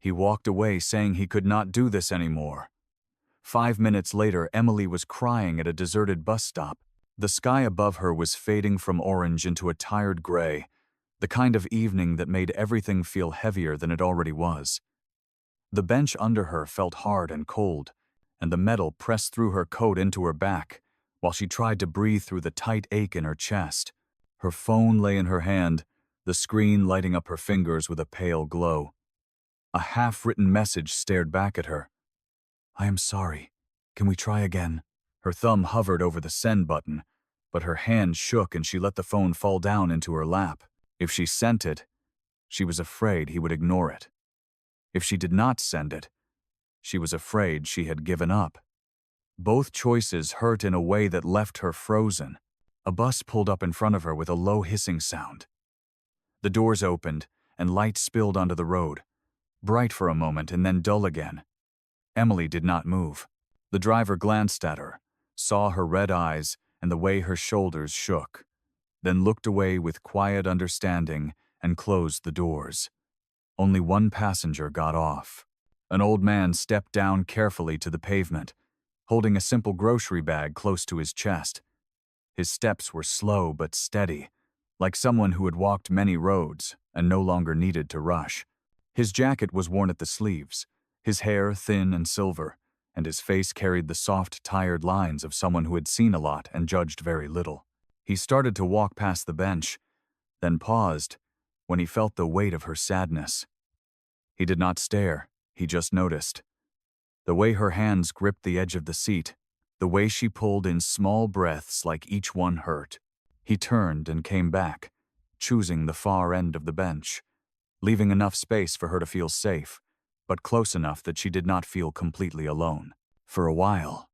He walked away saying he could not do this anymore. 5 minutes later, Emily was crying at a deserted bus stop. The sky above her was fading from orange into a tired gray, the kind of evening that made everything feel heavier than it already was. The bench under her felt hard and cold, and the metal pressed through her coat into her back, while she tried to breathe through the tight ache in her chest. Her phone lay in her hand, the screen lighting up her fingers with a pale glow. A half-written message stared back at her. "I am sorry. Can we try again?" Her thumb hovered over the send button, but her hand shook and she let the phone fall down into her lap. If she sent it, she was afraid he would ignore it. If she did not send it, she was afraid she had given up. Both choices hurt in a way that left her frozen. A bus pulled up in front of her with a low hissing sound. The doors opened, and light spilled onto the road, bright for a moment and then dull again. Emily did not move. The driver glanced at her, saw her red eyes and the way her shoulders shook, then looked away with quiet understanding and closed the doors. Only one passenger got off. An old man stepped down carefully to the pavement, holding a simple grocery bag close to his chest. His steps were slow but steady, like someone who had walked many roads and no longer needed to rush. His jacket was worn at the sleeves, his hair thin and silver, and his face carried the soft, tired lines of someone who had seen a lot and judged very little. He started to walk past the bench, then paused when he felt the weight of her sadness. He did not stare, he just noticed. The way her hands gripped the edge of the seat, the way she pulled in small breaths like each one hurt. He turned and came back, choosing the far end of the bench, leaving enough space for her to feel safe, but close enough that she did not feel completely alone. For a while,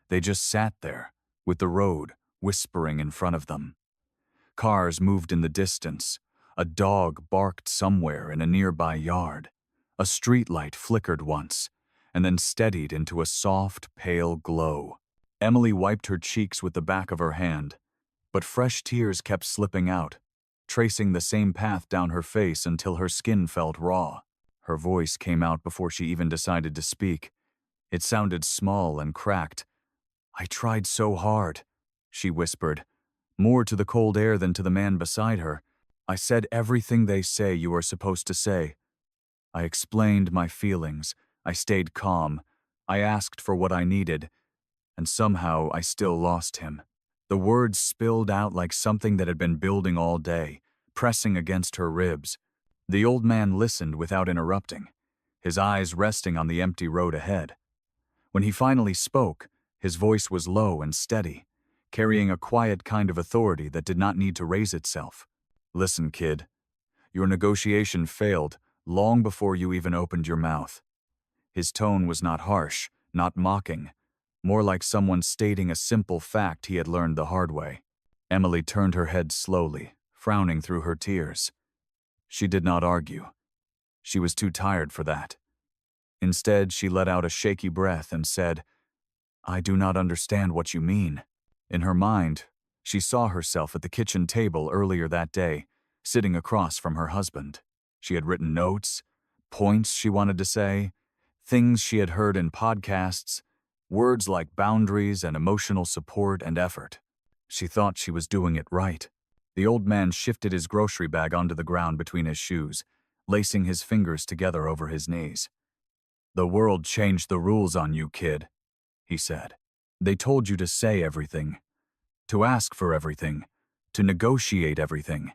they just sat there, with the road whispering in front of them. Cars moved in the distance. A dog barked somewhere in a nearby yard. A streetlight flickered once, and then steadied into a soft, pale glow. Emily wiped her cheeks with the back of her hand, but fresh tears kept slipping out, tracing the same path down her face until her skin felt raw. Her voice came out before she even decided to speak. It sounded small and cracked. "I tried so hard," she whispered, more to the cold air than to the man beside her. "I said everything they say you are supposed to say. I explained my feelings. I stayed calm. I asked for what I needed. And somehow I still lost him." The words spilled out like something that had been building all day, pressing against her ribs. The old man listened without interrupting, his eyes resting on the empty road ahead. When he finally spoke, his voice was low and steady, carrying a quiet kind of authority that did not need to raise itself. "Listen, kid. Your negotiation failed long before you even opened your mouth." His tone was not harsh, not mocking, more like someone stating a simple fact he had learned the hard way. Emily turned her head slowly, frowning through her tears. She did not argue. She was too tired for that. Instead, she let out a shaky breath and said, "I do not understand what you mean." In her mind, she saw herself at the kitchen table earlier that day, sitting across from her husband. She had written notes, points she wanted to say, things she had heard in podcasts, words like boundaries and emotional support and effort. She thought she was doing it right. The old man shifted his grocery bag onto the ground between his shoes, lacing his fingers together over his knees. "The world changed the rules on you, kid," he said. "They told you to say everything, to ask for everything, to negotiate everything.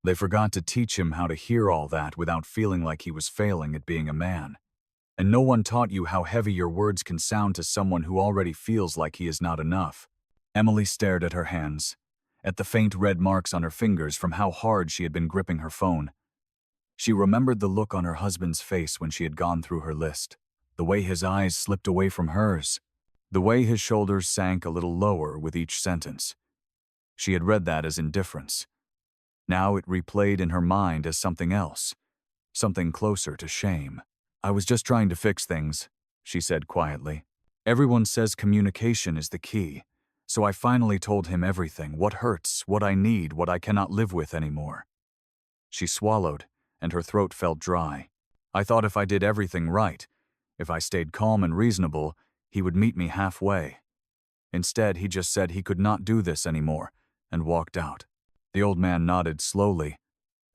They forgot to teach him how to hear all that without feeling like he was failing at being a man. And no one taught you how heavy your words can sound to someone who already feels like he is not enough." Emily stared at her hands, at the faint red marks on her fingers from how hard she had been gripping her phone. She remembered the look on her husband's face when she had gone through her list, the way his eyes slipped away from hers, the way his shoulders sank a little lower with each sentence. She had read that as indifference. Now it replayed in her mind as something else, something closer to shame. "I was just trying to fix things," she said quietly. "Everyone says communication is the key, so I finally told him everything, what hurts, what I need, what I cannot live with anymore." She swallowed, and her throat felt dry. I thought if I did everything right, if I stayed calm and reasonable, he would meet me halfway. Instead, he just said he could not do this anymore and walked out. The old man nodded slowly,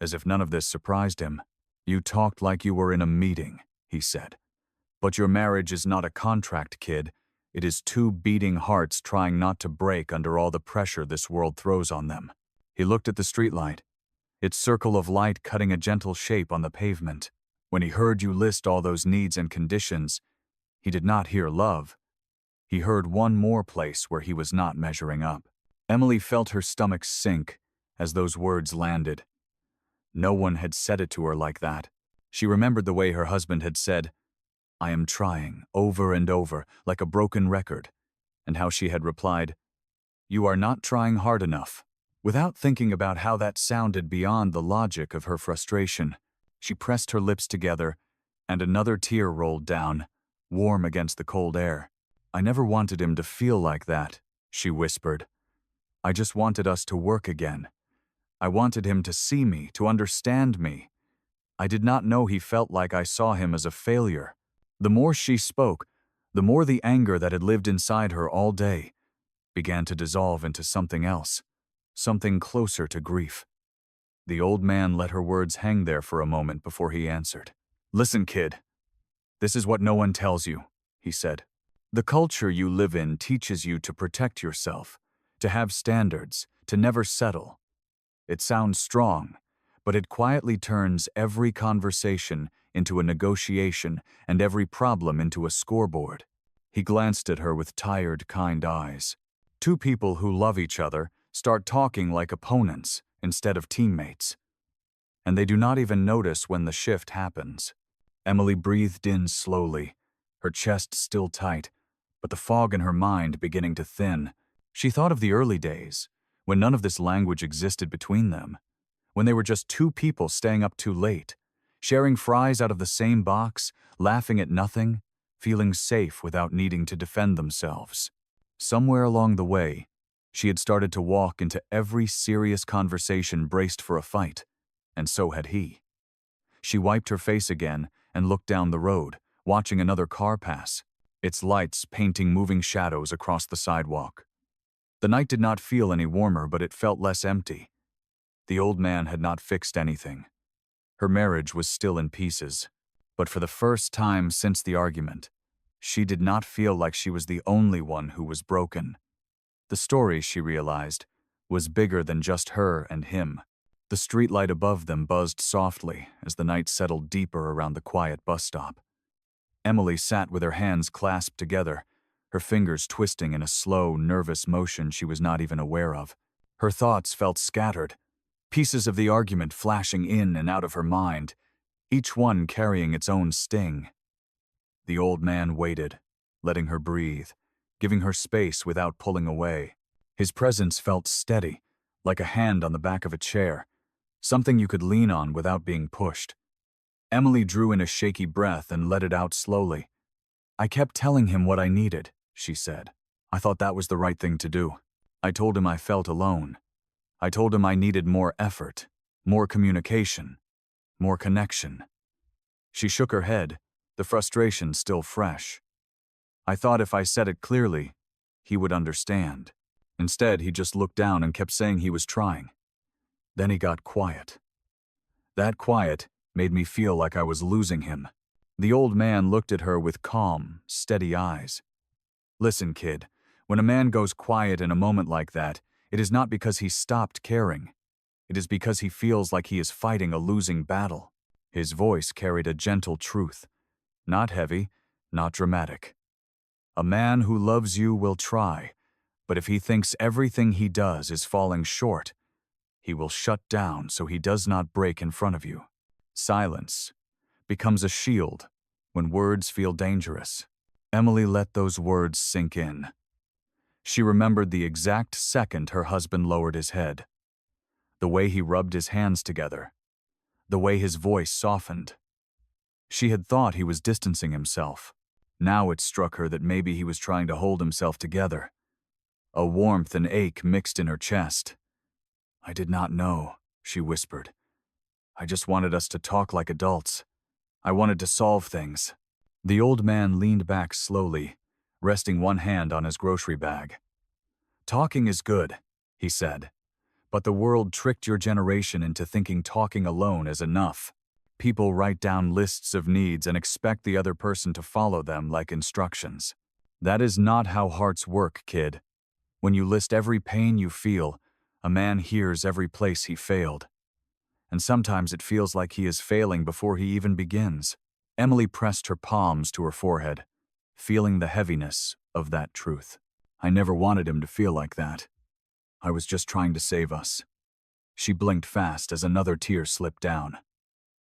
as if none of this surprised him. You talked like you were in a meeting, he said. But your marriage is not a contract, kid. It is two beating hearts trying not to break under all the pressure this world throws on them. He looked at the streetlight, its circle of light cutting a gentle shape on the pavement. When he heard you list all those needs and conditions, he did not hear love. He heard one more place where he was not measuring up. Emily felt her stomach sink as those words landed. No one had said it to her like that. She remembered the way her husband had said, "I am trying," over and over, like a broken record, and how she had replied, "You are not trying hard enough." Without thinking about how that sounded beyond the logic of her frustration, she pressed her lips together, and another tear rolled down, warm against the cold air. "I never wanted him to feel like that," she whispered. "I just wanted us to work again. I wanted him to see me, to understand me. I did not know he felt like I saw him as a failure." The more she spoke, the more the anger that had lived inside her all day began to dissolve into something else, something closer to grief. The old man let her words hang there for a moment before he answered. "Listen, kid. This is what no one tells you," he said. "The culture you live in teaches you to protect yourself, to have standards, to never settle. It sounds strong, but it quietly turns every conversation into a negotiation and every problem into a scoreboard." He glanced at her with tired, kind eyes. Two people who love each other start talking like opponents instead of teammates, and they do not even notice when the shift happens. Emily breathed in slowly, her chest still tight, but the fog in her mind beginning to thin. She thought of the early days, when none of this language existed between them, when they were just two people staying up too late, sharing fries out of the same box, laughing at nothing, feeling safe without needing to defend themselves. Somewhere along the way, she had started to walk into every serious conversation braced for a fight, and so had he. She wiped her face again and looked down the road, watching another car pass, its lights painting moving shadows across the sidewalk. The night did not feel any warmer, but it felt less empty. The old man had not fixed anything. Her marriage was still in pieces, but for the first time since the argument, she did not feel like she was the only one who was broken. The story, she realized, was bigger than just her and him. The streetlight above them buzzed softly as the night settled deeper around the quiet bus stop. Emily sat with her hands clasped together, her fingers twisting in a slow, nervous motion she was not even aware of. Her thoughts felt scattered, pieces of the argument flashing in and out of her mind, each one carrying its own sting. The old man waited, letting her breathe, giving her space without pulling away. His presence felt steady, like a hand on the back of a chair, something you could lean on without being pushed. Emily drew in a shaky breath and let it out slowly. "I kept telling him what I needed," she said. "I thought that was the right thing to do. I told him I felt alone. I told him I needed more effort, more communication, more connection." She shook her head, the frustration still fresh. "I thought if I said it clearly, he would understand. Instead, he just looked down and kept saying he was trying. Then he got quiet. That quiet made me feel like I was losing him." The old man looked at her with calm, steady eyes. "Listen, kid, when a man goes quiet in a moment like that, it is not because he stopped caring. It is because he feels like he is fighting a losing battle." His voice carried a gentle truth, not heavy, not dramatic. "A man who loves you will try, but if he thinks everything he does is falling short, he will shut down so he does not break in front of you." Silence becomes a shield when words feel dangerous. Emily let those words sink in. She remembered the exact second her husband lowered his head, the way he rubbed his hands together, the way his voice softened. She had thought he was distancing himself. Now it struck her that maybe he was trying to hold himself together. A warmth and ache mixed in her chest. "I did not know," she whispered. "I just wanted us to talk like adults. I wanted to solve things. The old man leaned back slowly, resting one hand on his grocery bag. Talking is good, he said, but the world tricked your generation into thinking talking alone is enough. People write down lists of needs and expect the other person to follow them like instructions. That is not how hearts work, kid. When you list every pain you feel, a man hears every place he failed. And sometimes it feels like he is failing before he even begins. Emily pressed her palms to her forehead, feeling the heaviness of that truth. I never wanted him to feel like that. I was just trying to save us. She blinked fast as another tear slipped down.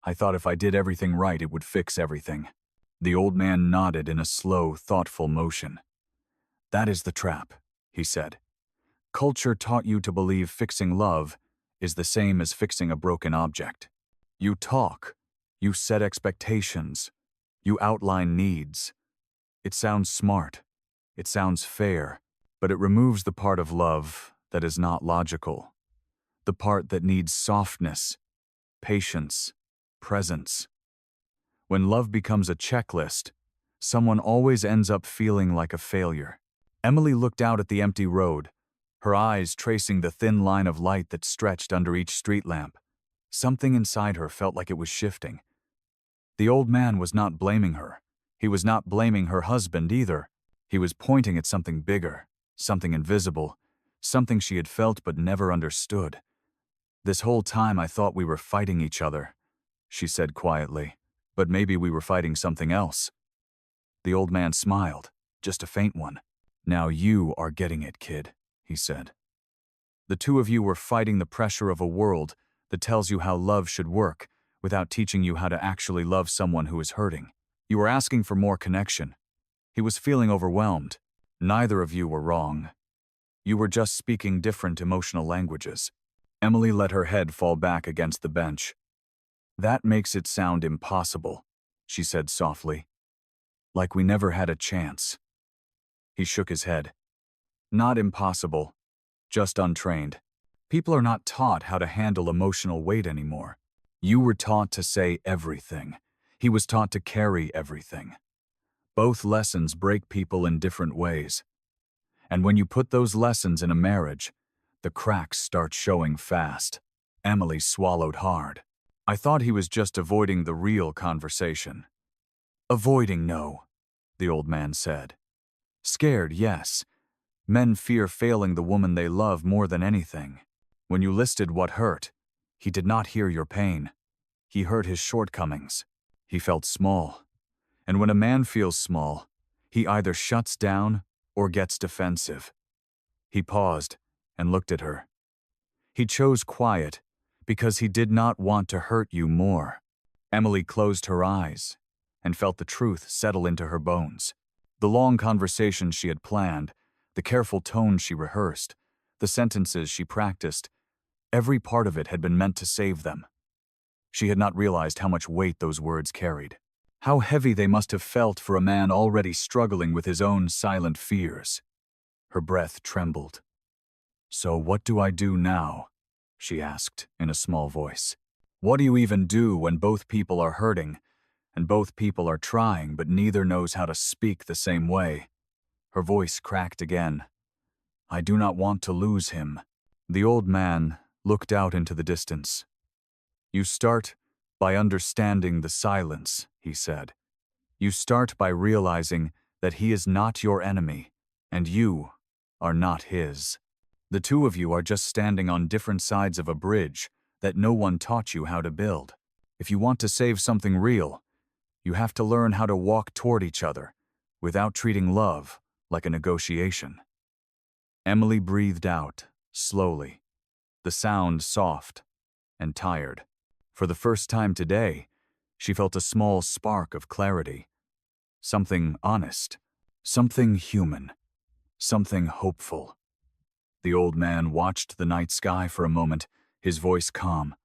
I thought if I did everything right, it would fix everything. The old man nodded in a slow, thoughtful motion. That is the trap, he said. Culture taught you to believe fixing love is the same as fixing a broken object. You talk, you set expectations, you outline needs. It sounds smart, it sounds fair, but it removes the part of love that is not logical, the part that needs softness, patience, presence. When love becomes a checklist, someone always ends up feeling like a failure. Emily looked out at the empty road, her eyes tracing the thin line of light that stretched under each street lamp. Something inside her felt like it was shifting. The old man was not blaming her. He was not blaming her husband either. He was pointing at something bigger, something invisible, something she had felt but never understood. This whole time I thought we were fighting each other, she said quietly, but maybe we were fighting something else. The old man smiled, just a faint one. Now you are getting it, kid, he said. The two of you were fighting the pressure of a world that tells you how love should work without teaching you how to actually love someone who is hurting. You were asking for more connection. He was feeling overwhelmed. Neither of you were wrong. You were just speaking different emotional languages. Emily let her head fall back against the bench. That makes it sound impossible, she said softly. Like we never had a chance. He shook his head. Not impossible, just untrained. People are not taught how to handle emotional weight anymore. You were taught to say everything. He was taught to carry everything. Both lessons break people in different ways. And when you put those lessons in a marriage, the cracks start showing fast. Emily swallowed hard. I thought he was just avoiding the real conversation. Avoiding, no, the old man said. Scared, yes. Men fear failing the woman they love more than anything. When you listed what hurt, he did not hear your pain. He heard his shortcomings. He felt small. And when a man feels small, he either shuts down or gets defensive. He paused and looked at her. He chose quiet because he did not want to hurt you more. Emily closed her eyes and felt the truth settle into her bones. The long conversations she had planned, the careful tone she rehearsed, the sentences she practiced, every part of it had been meant to save them. She had not realized how much weight those words carried. How heavy they must have felt for a man already struggling with his own silent fears. Her breath trembled. So what do I do now? She asked in a small voice. What do you even do when both people are hurting, and both people are trying but neither knows how to speak the same way? Her voice cracked again. I do not want to lose him. The old man looked out into the distance. You start by understanding the silence, he said. You start by realizing that he is not your enemy, and you are not his. The two of you are just standing on different sides of a bridge that no one taught you how to build. If you want to save something real, you have to learn how to walk toward each other without treating love like a negotiation. Emily breathed out, slowly, the sound soft and tired. For the first time today, she felt a small spark of clarity. Something honest, something human, something hopeful. The old man watched the night sky for a moment, his voice calm.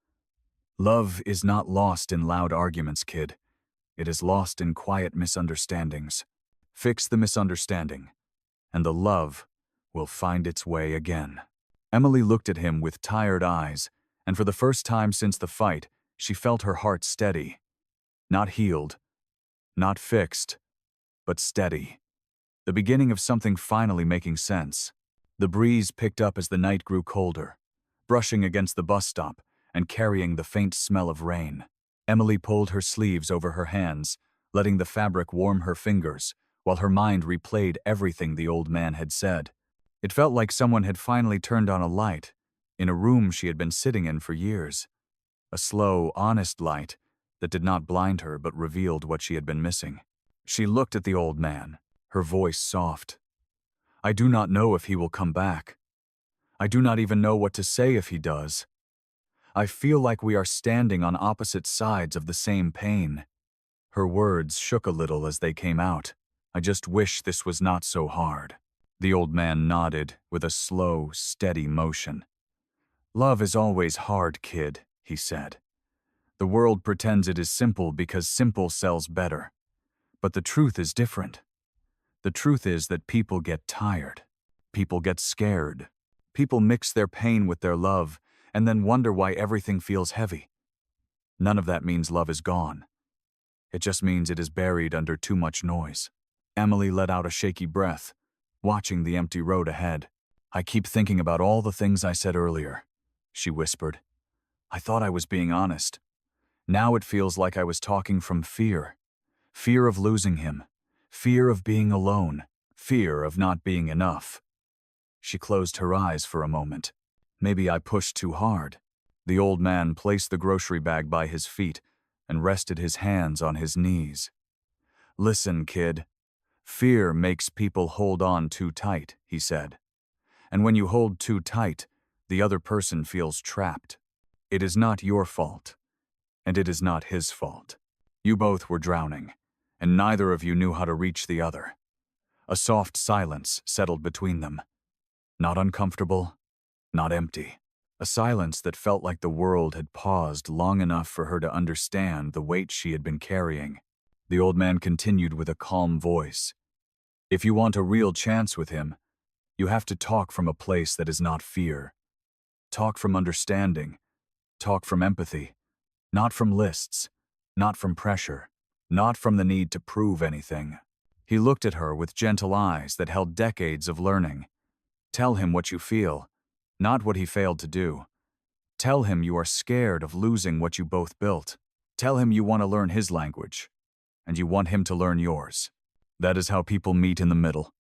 Love is not lost in loud arguments, kid. It is lost in quiet misunderstandings. Fix the misunderstanding, and the love will find its way again. Emily looked at him with tired eyes, and for the first time since the fight, she felt her heart steady. Not healed, not fixed, but steady. The beginning of something finally making sense. The breeze picked up as the night grew colder, brushing against the bus stop and carrying the faint smell of rain. Emily pulled her sleeves over her hands, letting the fabric warm her fingers, while her mind replayed everything the old man had said. It felt like someone had finally turned on a light in a room she had been sitting in for years. A slow, honest light that did not blind her but revealed what she had been missing. She looked at the old man, her voice soft. "I do not know if he will come back. I do not even know what to say if he does. I feel like we are standing on opposite sides of the same pain." Her words shook a little as they came out. "I just wish this was not so hard." The old man nodded with a slow, steady motion. "Love is always hard, kid," he said. "The world pretends it is simple because simple sells better. But the truth is different. The truth is that people get tired. People get scared. People mix their pain with their love and then wonder why everything feels heavy. None of that means love is gone. It just means it is buried under too much noise." Emily let out a shaky breath, watching the empty road ahead. "I keep thinking about all the things I said earlier," she whispered. "I thought I was being honest. Now it feels like I was talking from fear. Fear of losing him. Fear of being alone. Fear of not being enough." She closed her eyes for a moment. "Maybe I pushed too hard." The old man placed the grocery bag by his feet and rested his hands on his knees. "Listen, kid. Fear makes people hold on too tight," he said. "And when you hold too tight, the other person feels trapped. It is not your fault, and it is not his fault. You both were drowning, and neither of you knew how to reach the other." A soft silence settled between them. Not uncomfortable, not empty. A silence that felt like the world had paused long enough for her to understand the weight she had been carrying. The old man continued with a calm voice. "If you want a real chance with him, you have to talk from a place that is not fear. Talk from understanding. Talk from empathy. Not from lists. Not from pressure. Not from the need to prove anything." He looked at her with gentle eyes that held decades of learning. "Tell him what you feel, not what he failed to do. Tell him you are scared of losing what you both built. Tell him you want to learn his language, and you want him to learn yours. That is how people meet in the middle."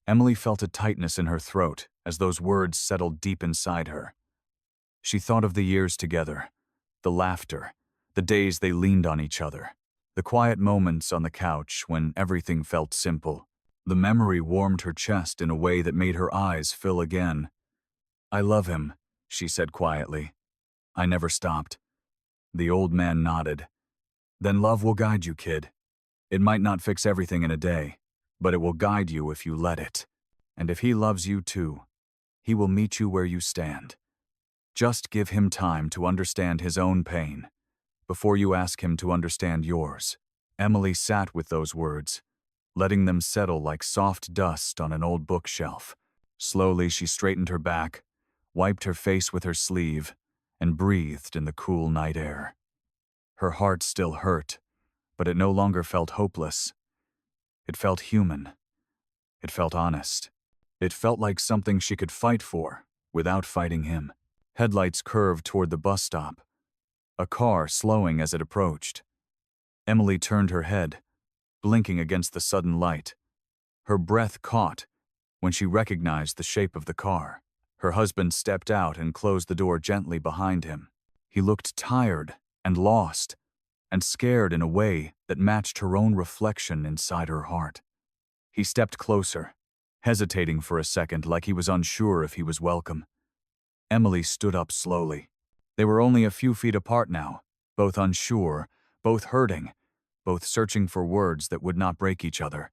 Emily felt a tightness in her throat as those words settled deep inside her. She thought of the years together, the laughter, the days they leaned on each other, the quiet moments on the couch when everything felt simple. The memory warmed her chest in a way that made her eyes fill again. "I love him," she said quietly. "I never stopped." The old man nodded. "Then love will guide you, kid. It might not fix everything in a day, but it will guide you if you let it. And if he loves you too, he will meet you where you stand. Just give him time to understand his own pain before you ask him to understand yours." Emily sat with those words, letting them settle like soft dust on an old bookshelf. Slowly she straightened her back, wiped her face with her sleeve, and breathed in the cool night air. Her heart still hurt, but it no longer felt hopeless. It felt human. It felt honest. It felt like something she could fight for without fighting him. Headlights curved toward the bus stop, a car slowing as it approached. Emily turned her head, blinking against the sudden light. Her breath caught when she recognized the shape of the car. Her husband stepped out and closed the door gently behind him. He looked tired and lost and scared in a way that matched her own reflection inside her heart. He stepped closer, hesitating for a second like he was unsure if he was welcome. Emily stood up slowly. They were only a few feet apart now, both unsure, both hurting, both searching for words that would not break each other.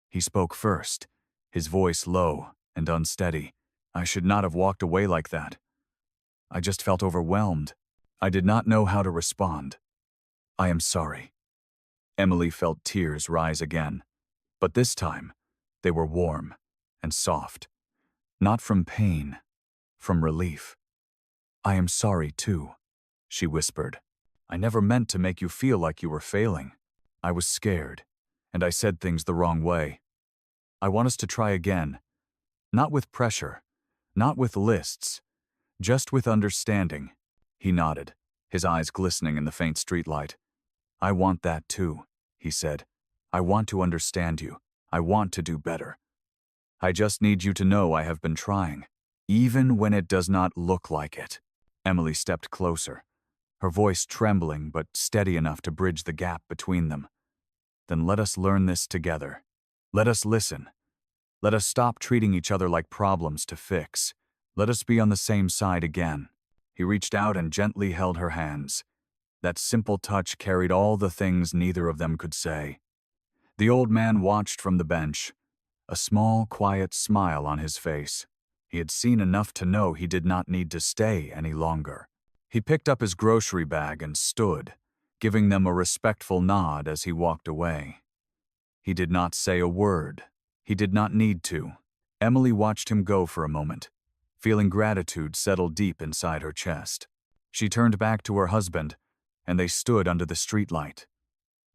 He spoke first, his voice low and unsteady. "I should not have walked away like that. I just felt overwhelmed. I did not know how to respond. I am sorry." Emily felt tears rise again, but this time they were warm and soft, not from pain, from relief. "I am sorry too," she whispered. I never meant to make you feel like you were failing. I was scared, and I said things the wrong way. I want us to try again. Not with pressure, not with lists, just with understanding." He nodded, his eyes glistening in the faint streetlight. "I want that too," he said. "I want to understand you. I want to do better. I just need you to know I have been trying, even when it does not look like it." Emily stepped closer, her voice trembling but steady enough to bridge the gap between them. "Then let us learn this together. Let us listen. Let us stop treating each other like problems to fix. Let us be on the same side again." He reached out and gently held her hands. That simple touch carried all the things neither of them could say. The old man watched from the bench, a small, quiet smile on his face. He had seen enough to know he did not need to stay any longer. He picked up his grocery bag and stood, giving them a respectful nod as he walked away. He did not say a word. He did not need to. Emily watched him go for a moment, feeling gratitude settle deep inside her chest. She turned back to her husband, and they stood under the streetlight.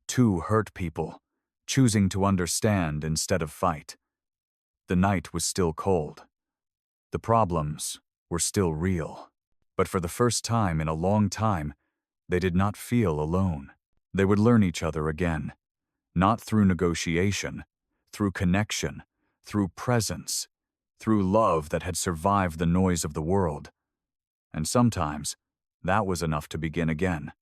Two hurt people, choosing to understand instead of fight. The night was still cold. The problems were still real. But for the first time in a long time, they did not feel alone. They would learn each other again, not through negotiation, through connection, through presence, through love that had survived the noise of the world. And sometimes, that was enough to begin again.